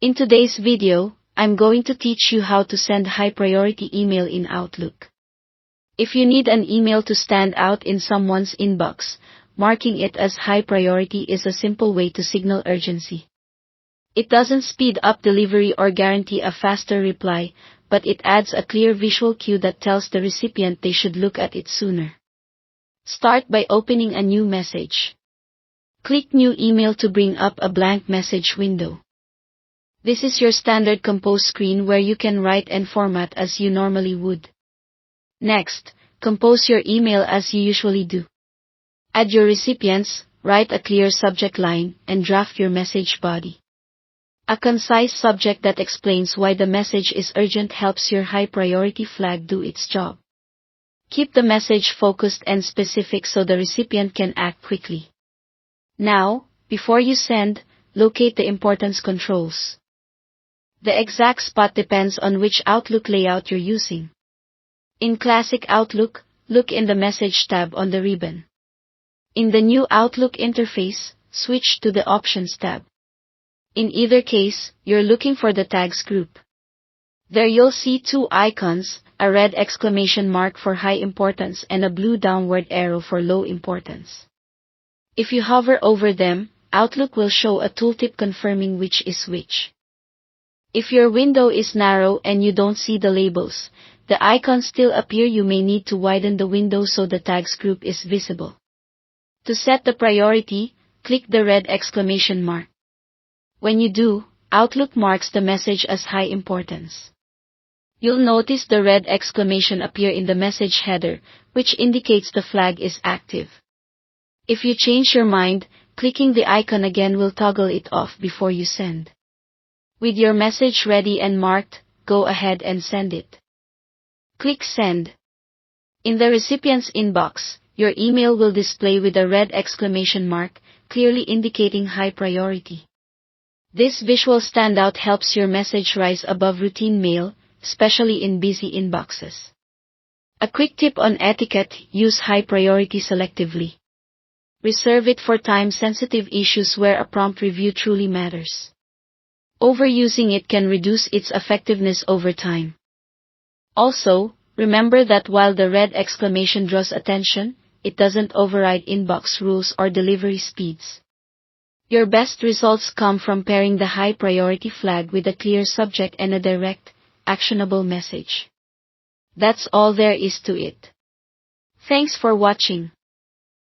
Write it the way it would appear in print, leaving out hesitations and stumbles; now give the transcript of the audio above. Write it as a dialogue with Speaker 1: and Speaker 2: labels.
Speaker 1: In today's video, I'm going to teach you how to send high-priority email in Outlook. If you need an email to stand out in someone's inbox, marking it as high priority is a simple way to signal urgency. It doesn't speed up delivery or guarantee a faster reply, but it adds a clear visual cue that tells the recipient they should look at it sooner. Start by opening a new message. Click New Email to bring up a blank message window. This is your standard compose screen where you can write and format as you normally would. Next, compose your email as you usually do. Add your recipients, write a clear subject line, and draft your message body. A concise subject that explains why the message is urgent helps your high priority flag do its job. Keep the message focused and specific so the recipient can act quickly. Now, before you send, locate the importance controls. The exact spot depends on which Outlook layout you're using. In Classic Outlook, look in the Message tab on the ribbon. In the new Outlook interface, switch to the Options tab. In either case, you're looking for the Tags group. There you'll see two icons, a red exclamation mark for high importance and a blue downward arrow for low importance. If you hover over them, Outlook will show a tooltip confirming which is which. If your window is narrow and you don't see the labels, the icons still appear. You may need to widen the window so the tags group is visible. To set the priority, click the red exclamation mark. When you do, Outlook marks the message as high importance. You'll notice the red exclamation appear in the message header, which indicates the flag is active. If you change your mind, clicking the icon again will toggle it off before you send. With your message ready and marked, go ahead and send it. Click Send. In the recipient's inbox, your email will display with a red exclamation mark, clearly indicating high priority. This visual standout helps your message rise above routine mail, especially in busy inboxes. A quick tip on etiquette: use high priority selectively. Reserve it for time-sensitive issues where a prompt review truly matters. Overusing it can reduce its effectiveness over time. Also, remember that while the red exclamation draws attention, it doesn't override inbox rules or delivery speeds. Your best results come from pairing the high priority flag with a clear subject and a direct, actionable message. That's all there is to it. Thanks for watching.